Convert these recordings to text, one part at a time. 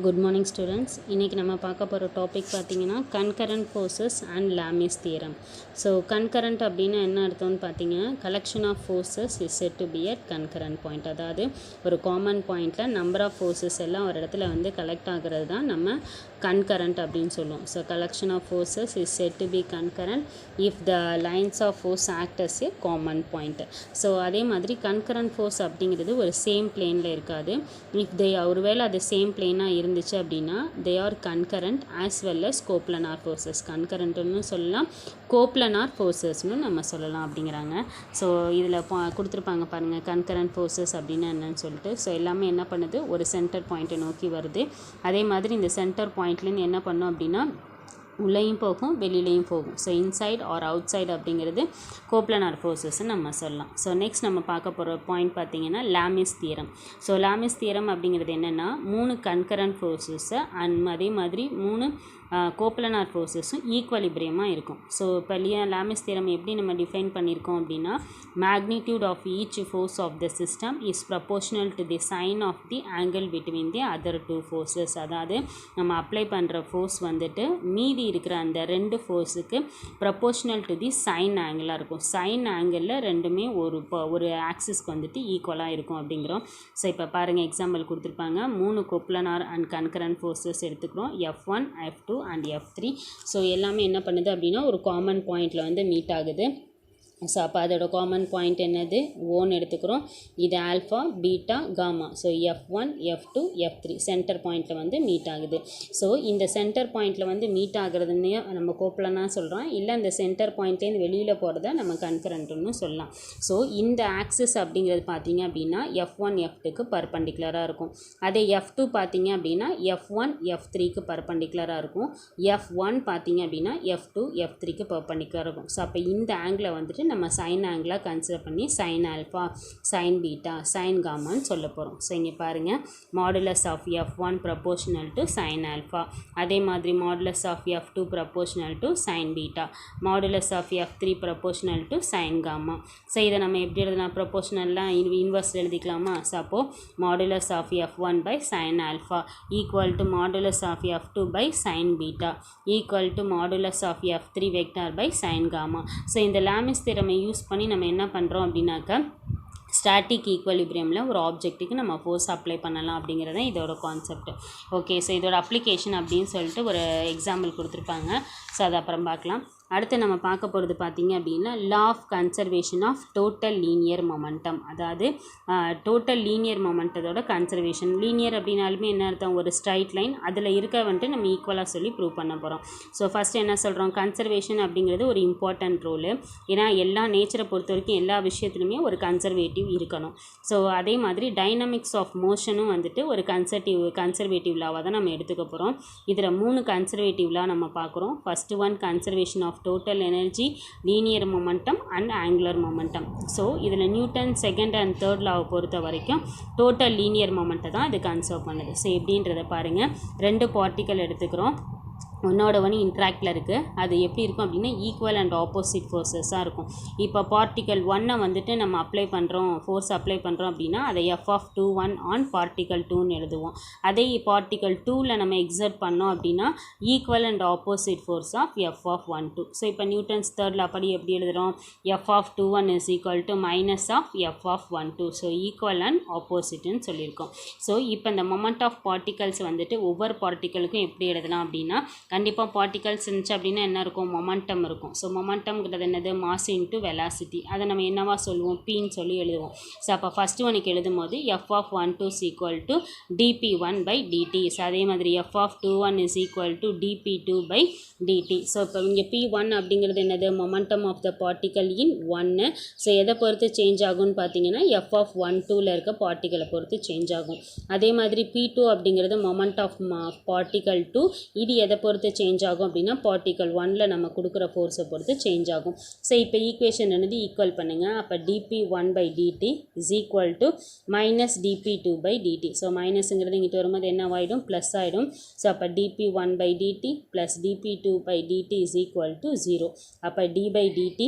Good morning students. இன்னைக்கு நம்ம பார்க்க போகிற டாபிக் பார்த்தீங்கன்னா concurrent forces and Lami's theorem. So concurrent அப்படின்னா என்ன அர்த்தம்னு பார்த்தீங்கன்னா collection of forces is said to be at concurrent point. அதாவது ஒரு காமன் பாயிண்டில் நம்பர் ஆஃப் ஃபோர்ஸஸ் எல்லாம் ஒரு இடத்துல வந்து கலெக்ட் ஆகிறது தான் நம்ம கன்கரண்ட் அப்படின்னு சொல்லுவோம். So collection of forces is said to be concurrent if the lines of force act as a common point. So அதே மாதிரி கன்கரண்ட் ஃபோர்ஸ் அப்படிங்கிறது ஒரு சேம் பிளேனில் இருக்காது. இஃப் தே ஒருவேளை அது சேம் பிளேனாக இருந்துச்சு அப்படின்னா they are concurrent as well as coplanar forces. கன்கரண்ட்னு சொல்லலாம், கோப்லனார் ஃபோர்ஸஸ்னு நம்ம சொல்லலாம் அப்படிங்கிறாங்க. ஸோ இதில் கொடுத்துருப்பாங்க பாருங்கள் கன்கரண்ட் ஃபோர்ஸஸ் அப்படின்னா என்னன்னு சொல்லிட்டு. ஸோ எல்லாமே என்ன பண்ணுது, ஒரு சென்டர் பாயிண்ட்டை நோக்கி வருது. அதே மாதிரி இந்த சென்டர் பாயிண்ட்லேருந்து என்ன பண்ணோம் அப்படின்னா உள்ளேயும் போகும் வெளியிலையும் போகும். So inside or outside அப்படிங்கிறது கோப்லனார் ஃபோர்ஸஸ்ன்னு நம்ம சொல்லலாம். ஸோ நெக்ஸ்ட் நம்ம பார்க்க போகிற பாயிண்ட் பார்த்தீங்கன்னா Lami's theorem. So Lami's theorem அப்படிங்கிறது என்னென்னா 3 கன்கரண்ட் ஃபோர்ஸஸை அண்ட் அதே மாதிரி 3 கோப்லனார் ஃபோர்ஸஸும் ஈக்குவலிபிரியமாக இருக்கும். ஸோ இப்போ லாமிஸ் தியரம் எப்படி நம்ம டிஃபைன் பண்ணியிருக்கோம் அப்படின்னா magnitude of each force of the system is proportional to the sine of the angle between the other 2 forces. அதாவது நம்ம அப்ளை பண்ணுற ஃபோர்ஸ் வந்துட்டு மீதி இருக்கிற அந்த 2 ஃபோர்ஸுக்கு ப்ரப்போர்ஷனல் டு தி சைன் ஆங்கிளாக இருக்கும். சைன் ஆங்கிளில் ரெண்டுமே ஒரு ஆக்சிஸ்க்கு வந்துட்டு ஈக்குவலாக இருக்கும் அப்படிங்கிறோம். ஸோ இப்போ பாருங்கள் எக்ஸாம்பிள் கொடுத்துருப்பாங்க. 3 கோப்லனார் அண்ட் கன்கரண்ட் ஃபோர்ஸஸ் எடுத்துக்கிறோம், F1 F2 and F3. So எல்லாமே என்ன பண்ணுது அப்படின்னா ஒரு காமன் பாயிண்டில் வந்து மீட் ஆகுது. ஸோ அப்போ அதோட காமன் பாயிண்ட் என்னது, ஓன்னு எடுத்துக்கிறோம். இது alpha beta gamma. So F1 F2 F3 centre பாயிண்ட்டில் வந்து மீட் ஆகுது. ஸோ இந்த சென்டர் பாயிண்ட்டில் வந்து மீட் ஆகுறதுன்னு நம்ம கோப்லனாக சொல்கிறோம், இல்லை இந்த சென்டர் பாயிண்ட்லேருந்து வெளியில் போகிறத நம்ம கன்கரண்ட்டுன்னு சொல்லலாம். ஸோ இந்த ஆக்சிஸ் அப்படிங்கிறது பார்த்தீங்க அப்படின்னா F1 F2க்கு பர்பண்டிகுலராக இருக்கும். அதே F2 பார்த்தீங்க அப்படின்னா F1 F3க்கு பர்பண்டிகுலராக இருக்கும். F1 பார்த்தீங்க அப்படின்னா F2 F3க்கு பர்பண்டிகுலராக இருக்கும். ஸோ அப்போ இந்த ஆங்கிளை வந்துட்டு நம்ம சைன் ஆங்கிளாக கன்சிடர் பண்ணி sine alpha, sine beta, sine காமான்னு சொல்ல போகிறோம். ஸோ இங்கே பாருங்கள் modulus of F1 proportional to sine alpha, அதே மாதிரி modulus of F2 proportional to sine beta, modulus of F3 proportional to sine gamma. So இதை நம்ம எப்படி எழுதலாம், ப்ரப்போர்ஷனல்லாம் இன்வர்ஸ் எழுதிக்கலாமா. ஸோ அப்போது modulus of F1 by sine alpha equal to modulus of F2 by sine beta equal to modulus of F3 vector by sine gamma. So இந்த Lami's theorem use பண்ணி நம்ம என்ன பண்ணுறோம் அப்படின்னாக்கா ஸ்டாட்டிக் ஈக்குவலிபிரியமில் ஒரு ஆப்ஜெக்ட்டுக்கு நம்ம ஃபோர்ஸ் அப்ளை பண்ணலாம் அப்படிங்கிறது தான் இதோட கான்செப்ட். ஓகே, ஸோ இதோட அப்ளிகேஷன் அப்படின்னு சொல்லிட்டு ஒரு எக்ஸாம்பிள் கொடுத்துருப்பாங்க. ஸோ அதை அப்புறம் பார்க்கலாம். அடுத்து நம்ம பார்க்க போகிறது பார்த்திங்க அப்படின்னா law of conservation of total linear momentum. அதாவது டோட்டல் லீனியர் மொமெண்டத்தோட கன்சர்வேஷன். லீனியர் அப்படின்னாலுமே என்ன அர்த்தம், ஒரு ஸ்ட்ரைட் லைன், அதில் இருக்க வந்துட்டு நம்ம ஈக்குவலாக சொல்லி ப்ரூவ் பண்ண போகிறோம். ஸோ ஃபஸ்ட்டு என்ன சொல்கிறோம், கன்சர்வேஷன் அப்படிங்கிறது ஒரு இம்பார்ட்டன்ட் ரோலு. ஏன்னா எல்லா நேச்சரை பொறுத்த வரைக்கும் எல்லா விஷயத்துலையுமே ஒரு கன்சர்வேட்டிவ் இருக்கணும். ஸோ அதே மாதிரி டைனமிக்ஸ் ஆஃப் மோஷனும் வந்துட்டு ஒரு கன்சர்வேட்டிவ் லாவாக தான் நம்ம எடுத்துக்க போகிறோம். இதில் 3 கன்சர்வேட்டிவ் லா நம்ம பார்க்குறோம். First one conservation of total energy, linear momentum and angular momentum. So இதில் நியூட்டன் செகண்ட் அண்ட் தேர்ட் லாவை பொறுத்த வரைக்கும் டோட்டல் லீனியர் மொமெண்ட்டை தான் இது கன்சர்வ் பண்ணுது. ஸோ எப்படின்றத பாருங்கள், 2 பார்ட்டிக்கல் எடுத்துக்கிறோம், ஒன்னோட ஒன்று இன்ட்ராக்டில் இருக்குது. அது எப்படி இருக்கும் அப்படின்னா ஈக்குவல் அண்ட் ஆப்போசிட் ஃபோர்ஸஸாக இருக்கும். இப்போ பார்ட்டிக்கல் 1 வந்துட்டு நம்ம அப்ளை பண்ணுறோம், ஃபோர்ஸ் அப்ளை பண்ணுறோம் அப்படின்னா அதை F(21) ஆன் பார்ட்டிக்கல் 2ன்னு எழுதுவோம். அதே பார்ட்டிக்கல் 2ல் நம்ம எக்ஸர்ட் பண்ணோம் அப்படின்னா equal and opposite force of F(12). So இப்போ நியூட்டன்ஸ் தேர்ட் லா படி எப்படி எழுதுகிறோம், F(21) is equal to minus of F(12). So equal and ஆப்போசிட்னு சொல்லியிருக்கோம். ஸோ இப்போ இந்த மொமெண்ட் ஆஃப் பார்ட்டிகல்ஸ் வந்துட்டு ஒவ்வொரு பார்ட்டிக்கலுக்கும் எப்படி எழுதலாம் அப்படின்னா, கண்டிப்பாக பார்ட்டிகல்ஸ் இருந்துச்சு அப்படின்னா என்ன இருக்கும், மொமெண்டம் இருக்கும். ஸோ மொமெண்டம்ங்கிறது என்னது, மாஸ் இன்ட்டு வெலாசிட்டி. அதை நம்ம என்னவா சொல்லுவோம், பின்னு சொல்லி எழுதுவோம். ஸோ அப்போ ஃபஸ்ட்டு ஒன்றுக்கு எழுதும் போது F(12) is equal to dP1 by dt. So அதே மாதிரி F(21) is equal to dP2 by dt. So இப்போ இங்கே P1 அப்படிங்கிறது என்னது, momentum of the particle in 1. So எதை பொறுத்து சேஞ்ச் ஆகும்னு பார்த்தீங்கன்னா F(12)ல் இருக்க பார்ட்டிக்கலை பொறுத்து சேஞ்ச் ஆகும். அதே மாதிரி P2 அப்படிங்கிறது மொமெண்ட் ஆஃப் பார்ட்டிக்கல் 2. இது எதை பொறுத்து சேஞ்ச் ஆகும் அப்படின்னா பார்ட்டிக்கல் 1ல் நம்ம கொடுக்குற ஃபோர்ஸை பொறுத்து சேஞ்ச் ஆகும். ஸோ இப்போ ஈக்குவேஷன் என்னது ஈக்குவல் பண்ணுங்கள். அப்போ dP1 by dt is equal to minus dP2 by dt. So மைனஸுங்கிறது இங்கிட்ட வரும்போது என்ன ஆகிடும், ப்ளஸ் ஆகிடும். ஸோ அப்போ dP1 by dt plus dP2 by dt is equal to 0. அப்போ d by dt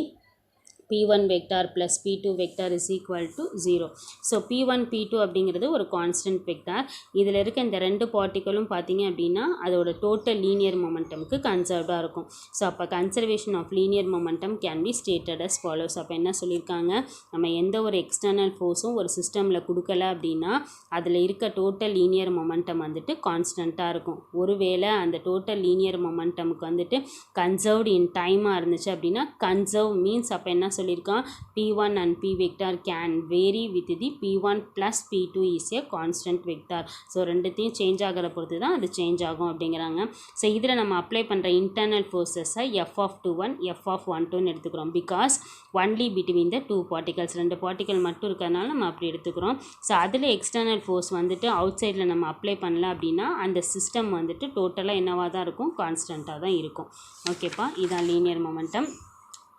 p1 vector plus p2 vector is equal to 0. So p1 p2 அப்படிங்கிறது ஒரு கான்ஸ்டன்ட் வெக்டார். இதில் இருக்க இந்த ரெண்டு பார்ட்டிகளும் பார்த்தீங்க அப்படின்னா அதோட டோட்டல் லீனியர் மொமெண்டமுக்கு கன்சர்வ்டாக இருக்கும். ஸோ அப்போ conservation of linear momentum can be stated as follows. அப்போ என்ன சொல்லியிருக்காங்க, நம்ம எந்த ஒரு எக்ஸ்டர்னல் ஃபோர்ஸும் ஒரு சிஸ்டமில் கொடுக்கல அப்படின்னா அதில் இருக்க டோட்டல் லீனியர் மொமெண்டம் வந்துட்டு கான்ஸ்டண்ட்டாக இருக்கும். ஒருவேளை அந்த டோட்டல் லீனியர் மொமெண்டமுக்கு வந்துட்டு கன்சர்வ்டு இன் டைமாக இருந்துச்சு அப்படின்னா கன்சர்வ் மீன்ஸ் அப்போ என்ன சொல்லியிருக்கான், p1 and p vector can vary with the p1 plus p2 is a constant vector. So ரெண்டுத்தையும் சேஞ்ச் ஆகிற பொறுத்து தான் அது சேஞ்ச் ஆகும் அப்படிங்கிறாங்க. ஸோ இதில் நம்ம அப்ளை பண்ணுற இன்டர்னல் ஃபோர்ஸஸை f(21) f(12)ன்னு எடுத்துக்கிறோம். Because only between the two particles, ரெண்டு பார்ட்டிகல் மட்டும் இருக்கிறதுனால நம்ம அப்படி எடுத்துக்கிறோம். ஸோ அதில் எக்ஸ்டர்னல் ஃபோர்ஸ் வந்துட்டு அவுட் சைடில் நம்ம அப்ளை பண்ணல அப்படின்னா அந்த சிஸ்டம் வந்துட்டு டோட்டலாக என்னவாக தான் இருக்கும், கான்ஸ்டண்ட்டாக தான் இருக்கும். ஓகேப்பா, இதான் லீனியர் மொமெண்டம்.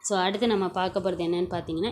ஸோ அடுத்து நம்ம பார்க்க போகிறது என்னென்னு பார்த்தீங்கன்னா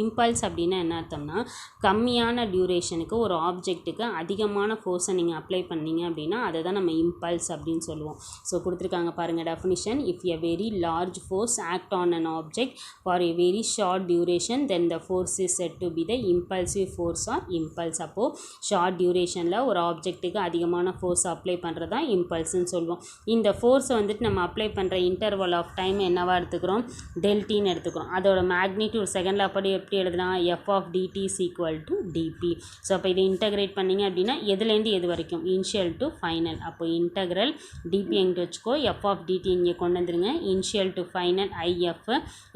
இம்பல்ஸ் அப்படின்னா என்ன அர்த்தம்னா, கம்மியான டியூரேஷனுக்கு ஒரு ஆப்ஜெக்ட்டுக்கு அதிகமான ஃபோர்ஸை நீங்கள் அப்ளை பண்ணீங்க அப்படின்னா அதை தான் நம்ம இம்பல்ஸ் அப்படின்னு சொல்லுவோம். ஸோ கொடுத்துருக்காங்க பாருங்கள் definition. If a very large force act on an object for a very short duration then the force is said to be the impulsive force or impulse. அப்போது ஷார்ட் டியூரேஷனில் ஒரு ஆப்ஜெக்ட்டுக்கு அதிகமான ஃபோர்ஸ் அப்ளை பண்ணுறது தான் இம்பல்ஸ்ன்னு சொல்லுவோம். இந்த ஃபோர்ஸை வந்துட்டு நம்ம அப்ளை பண்ணுற இன்டர்வல் ஆஃப் டைம் என்னவாக எடுத்துக்கிறோம், டெல்டின்னு எடுத்துக்கிறோம். அதோட மேக்னிடியூட் செகண்டில் எப்படி எழுதலாம், f of dt is equal to dp. So அப்போ இதை இன்டகிரேட் பண்ணிங்க அப்படின்னா எதுலேருந்து எது வரைக்கும், இனிஷியல் டு ஃபைனல். அப்போ இன்டகிரல் dp எங்கிட்ட வச்சுக்கோ, f of dt இங்கே கொண்டு வந்துருங்க. Initial to final if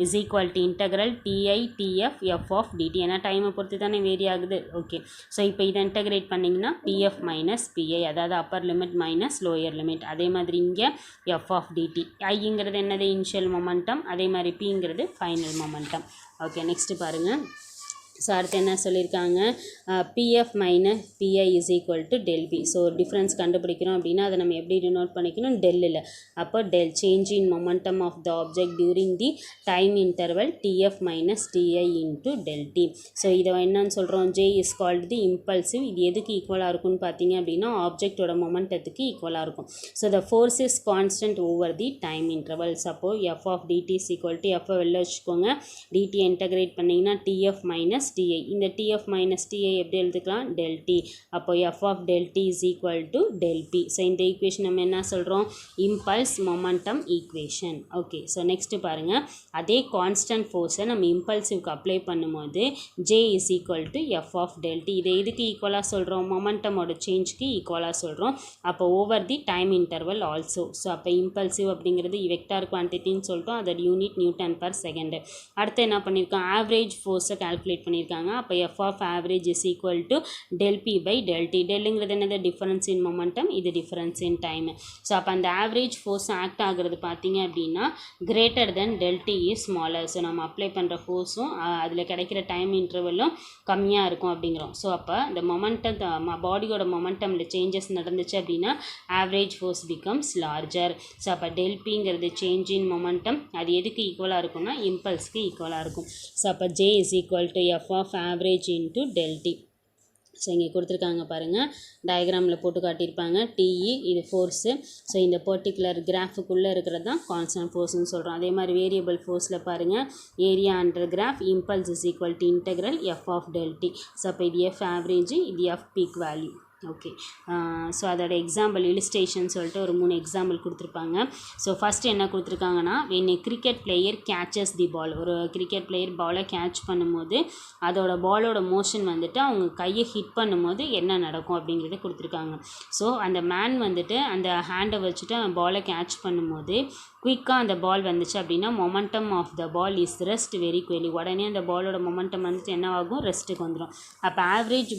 is equal to integral ti tf f of dt. ஏன்னா டைமை பொறுத்து தானே வேரி ஆகுது. ஓகே, ஸோ இப்போ இதை இன்டகிரேட் பண்ணிங்கன்னா pf மைனஸ் pi, அதாவது upper limit minus lower limit. அதே மாதிரி இங்கே f of dt, iங்கிறது என்னது, இனிஷியல் மொமெண்டம், அதே மாதிரி pங்கிறது ஃபைனல் மொமெண்டம். ஓகே, நெக்ஸ்ட்டு பாருங்கள். ஸோ அடுத்து என்ன சொல்லியிருக்காங்க, pf minus pi is equal to del p. So difference கண்டுபிடிக்கிறோம் அப்படின்னா அதை நம்ம எப்படி டினோட் பண்ணிக்கணும், டெல்லில். அப்போ del change in momentum of the object during the time interval tf minus ti into del t. So இதை என்னன்னு சொல்கிறோம், j is called the impulsive. இது எதுக்கு ஈக்குவலாக இருக்கும்னு பார்த்தீங்க அப்படின்னா ஆப்ஜெக்டோட மொமெண்டத்துக்கு ஈக்குவலாக இருக்கும். So the force is constant over the time interval. அப்போ f of dt is equal to f வெளில வச்சுக்கோங்க, dt இன்டகிரேட் பண்ணிங்கன்னா tf மைனஸ் ti. இந்த tf மைனஸ் ti எப்படி எழுதுக்கலாம், டெல் டி. அப்போ f of del t is equal to del p. So இந்த equation நம்ம என்ன சொல்கிறோம், impulse momentum equation. Okay, so next பாருங்கள். அதே கான்ஸ்டன்ட் ஃபோர்ஸை நம்ம இம்பல்சிவ்க்கு அப்ளை பண்ணும்போது j is equal to f of del t. இதை எதுக்கு ஈக்குவலாக சொல்கிறோம், மொமெண்டமோட சேஞ்சுக்கு ஈக்குவலாக சொல்கிறோம். அப்போ over the time interval also. So அப்போ இம்பல்சிவ் அப்படிங்கிறது வெக்டார் குவான்டிட்டின்னு சொல்லிட்டோம், அதோட யூனிட் நியூட்டன் பர் செகண்டு. அடுத்து என்ன பண்ணியிருக்கோம், ஆவரேஜ் ஃபோர்ஸை கால்குலேட் பண்ணியிருக்காங்க. அப்போ f of average is equal to del p by del t. டெல்லுங்கிறது என்னது, டிஃபரன்ஸ் இன் மொமெண்டம், இது டிஃபரன்ஸ் இன் டைம். ஸோ அப்போ அந்த ஆவரேஜ் ஃபோர்ஸ் ஆக்ட் ஆகிறது பார்த்தீங்க அப்படின்னா greater then del t is smaller. So நம்ம அப்ளை பண்ணுற ஃபோர்ஸும் அதில் கிடைக்கிற டைம் இன்டர்வலும் கம்மியாக இருக்கும் அப்படிங்கிறோம். ஸோ அப்போ இந்த மொமெண்டம், பாடியோட மொமெண்டமில் சேஞ்சஸ் நடந்துச்சு அப்படின்னா average force becomes larger. So அப்போ டெல் பிங்கிறது சேஞ்ச் இன் மொமெண்டம், அது எதுக்கு ஈக்குவலாக இருக்கும்னா இம்பல்ஸ்க்கு ஈக்குவலாக இருக்கும். ஸோ அப்போ j is equal to f of average into del t. So இங்கே கொடுத்துருக்காங்க பாருங்கள், டயக்ராமில் போட்டு காட்டியிருப்பாங்க. டிஇ இது ஃபோர்ஸு. ஸோ இந்த பர்டிகுலர் கிராஃபுக்குள்ளே இருக்கிறது தான் கான்ஸ்டன்ட் ஃபோர்ஸ்னு சொல்கிறோம். அதே மாதிரி வேரியபிள் ஃபோர்ஸில் பாருங்கள், area under graph impulse is equal to integral f of del t. So அப்போ இது எஃப் ஆவரேஜ், இது f peak value. Okay, so அதோட எக்ஸாம்பிள் இலிஸ்ட்ரேஷன் சொல்லிட்டு ஒரு 3 எக்ஸாம்பிள் கொடுத்துருப்பாங்க. ஸோ ஃபஸ்ட்டு என்ன கொடுத்துருக்காங்கன்னா, when a cricket player catches the ball, ஒரு கிரிக்கெட் பிளேயர் பாலை கேட்ச் பண்ணும்போது அதோட பாலோட மோஷன் வந்துட்டு அவங்க கையை ஹிட் பண்ணும்போது என்ன நடக்கும் அப்படிங்கிறத கொடுத்துருக்காங்க. ஸோ அந்த மேன் வந்துட்டு அந்த ஹேண்டை வச்சுட்டு பாலை கேட்ச் பண்ணும்போது குயிக்காக அந்த பால் வந்துச்சு அப்படின்னா momentum of the ball is rest very quickly. உடனே அந்த பாலோட மொமெண்டம் வந்துட்டு என்ன ஆகும், ரெஸ்ட்டுக்கு வந்துடும். அப்போ average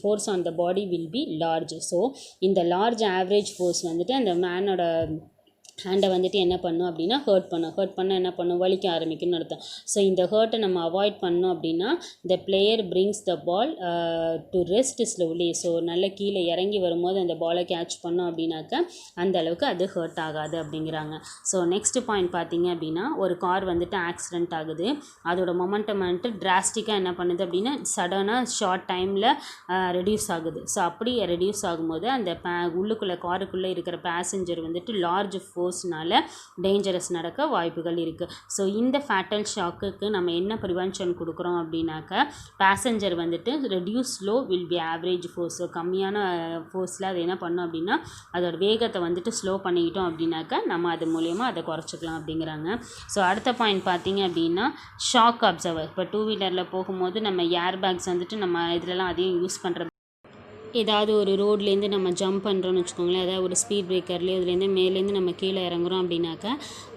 force on the body will be large. So இந்த லார்ஜ் ஆவரேஜ் ஃபோர்ஸ் வந்துட்டு அந்த மேனோட ஹேண்டை வந்துட்டு என்ன பண்ணும் அப்படின்னா ஹர்ட் பண்ணால் என்ன பண்ணும், வலிக்க ஆரம்பிக்கும்னு அர்த்தம். ஸோ இந்த ஹர்ட்டை நம்ம அவாய்ட் பண்ணோம் அப்படின்னா the player brings the ball to rest slowly. So நல்ல கீழே இறங்கி வரும்போது அந்த பாலை கேட்ச் பண்ணோம் அப்படின்னாக்கா அந்த அளவுக்கு அது ஹர்ட் ஆகாது அப்படிங்கிறாங்க. ஸோ நெக்ஸ்ட் பாயிண்ட் பார்த்தீங்க அப்படின்னா, ஒரு கார் வந்துட்டு ஆக்சிடென்ட் ஆகுது, அதோட மொமெண்டம் வந்துட்டு டிராஸ்டிக்காக என்ன பண்ணுது அப்படின்னா சடனாக ஷார்ட் டைமில் ரெடியூஸ் ஆகுது. ஸோ அப்படி ரெடியூஸ் ஆகும்போது அந்த உள்ளுக்குள்ளே காருக்குள்ளே இருக்கிற பேசஞ்சர் வந்துட்டு லார்ஜ் ஃபோர்ஸ்னால டேஞ்சரஸ் நடக்க வாய்ப்புகள் இருக்குது. ஸோ இந்த ஃபேட்டல் ஷாக்குக்கு நம்ம என்ன ப்ரிவென்ஷன் கொடுக்குறோம் அப்படின்னாக்கா, பேசஞ்சர் வந்துட்டு reduce slow will be average force. So கம்மியான ஃபோர்ஸில் அது என்ன பண்ணோம் அப்படின்னா அதோட வேகத்தை வந்துட்டு ஸ்லோ பண்ணிக்கிட்டோம் அப்படின்னாக்கா நம்ம அது மூலயமா அதை குறைச்சிக்கலாம் அப்படிங்கிறாங்க. ஸோ அடுத்த பாயிண்ட் பார்த்தீங்க அப்படின்னா ஷாக் அப்சர்வர். இப்போ 2 வீலரில் போகும்போது நம்ம ஏர் பேக்ஸ் வந்துட்டு நம்ம இதிலலாம் அதையும் யூஸ் பண்ணுறது. ஏதாவது ஒரு ரோட்லேருந்து நம்ம ஜம்ப் பண்ணுறோன்னு வச்சுக்கோங்களேன், ஏதாவது ஒரு ஸ்பீட் பிரேக்கர்லேயே இதுலேருந்து மேலேருந்து நம்ம கீழே இறங்குறோம் அப்படின்னாக்கா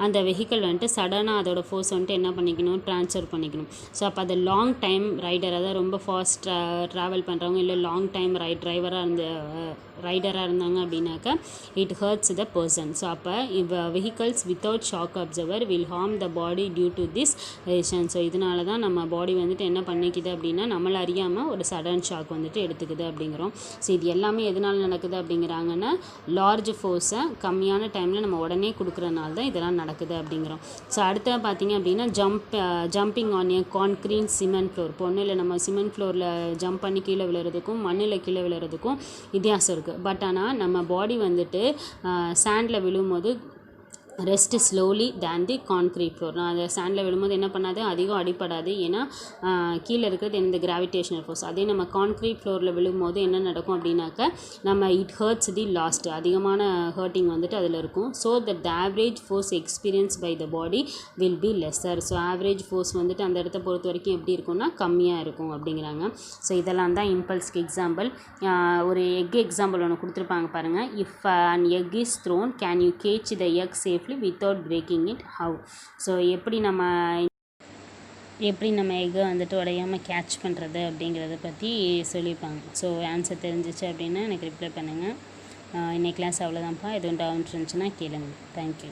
அந்த வெஹிக்கிள் வந்துட்டு சடனாக அதோட ஃபோர்ஸ் வந்துட்டு என்ன பண்ணிக்கணும், ட்ரான்ஸ்ஃபர் பண்ணிக்கணும். ஸோ அப்போ அது லாங் டைம் ரைடர், அதாவது ரொம்ப ஃபாஸ்ட் ட்ராவல் பண்ணுறவங்க இல்லை லாங் டைம் ரைடராக இருந்தாங்க அப்படின்னாக்கா it hurts the person. So அப்போ vehicles without shock absorber will harm the body due to this resistance. So இதனால தான் நம்ம பாடி வந்துட்டு என்ன பண்ணிக்குது அப்படின்னா நம்மளை அறியாமல் ஒரு சடன் ஷாக் வந்துட்டு எடுத்துக்குது அப்படிங்கிறோம். ஸோ இது எல்லாமே எதனால் நடக்குது அப்படிங்கிறாங்கன்னா லார்ஜ் ஃபோர்ஸை கம்மியான டைமில் நம்ம உடனே கொடுக்குறனால தான் இதெல்லாம் நடக்குது அப்படிங்கிறோம். ஸோ அடுத்த பார்த்திங்க அப்படின்னா jumping on a concrete cement floor. இப்போ ஒன்றும் இல்லை, நம்ம சிமெண்ட் ஃப்ளோரில் ஜம்ப் பண்ணி கீழே விழுறதுக்கும் மண்ணில் கீழே விழுறதுக்கும் வித்தியாசம் இருக்குது. பட் ஆனால் நம்ம பாடி வந்துட்டு சாண்டில் விழும்போது ரெஸ்ட் ஸ்லோலி தேன் தி கான்க்ரீட் ஃப்ளோர். நான் அதை சாண்டில் விழும்போது என்ன பண்ணாது, அதிகம் அடிப்படாது, ஏன்னா கீழே இருக்கிறது இந்த கிராவிடேஷனல் ஃபோர்ஸ். அதே நம்ம கான்க்ரீட் ஃப்ளோரில் விழும்போது என்ன நடக்கும் அப்படின்னாக்கா நம்ம இட் ஹர்ட்ஸ் தி லாஸ்ட், அதிகமான ஹர்ட்டிங் வந்துட்டு அதில் இருக்கும். So the average force experience by the body will be lesser. So average force வந்துட்டு அந்த இடத்த பொறுத்த வரைக்கும் எப்படி இருக்கும்னா கம்மியாக இருக்கும் அப்படிங்கிறாங்க. ஸோ இதெல்லாம் தான் இம்பல்ஸ்க்கு எக்ஸாம்பிள். ஒரு எக் எக்ஸாம்பிள் ஒன்று கொடுத்துருப்பாங்க பாருங்கள். If an egg is thrown can you catch the egg safe without breaking it how. So எப்படி நம்ம எக்கை வந்துட்டு உடையாமல் கேட்ச் பண்ணுறது அப்படிங்கிறத பற்றி சொல்லியிருப்பாங்க. ஸோ ஆன்சர் தெரிஞ்சிச்சு அப்படின்னா எனக்கு ரிப்ளை பண்ணுங்கள். இன்னைக்கு கிளாஸ் அவ்வளோதான்ப்பா. எதுவும் டவுட் இருந்துச்சுன்னா கேளுங்க. தேங்க்யூ.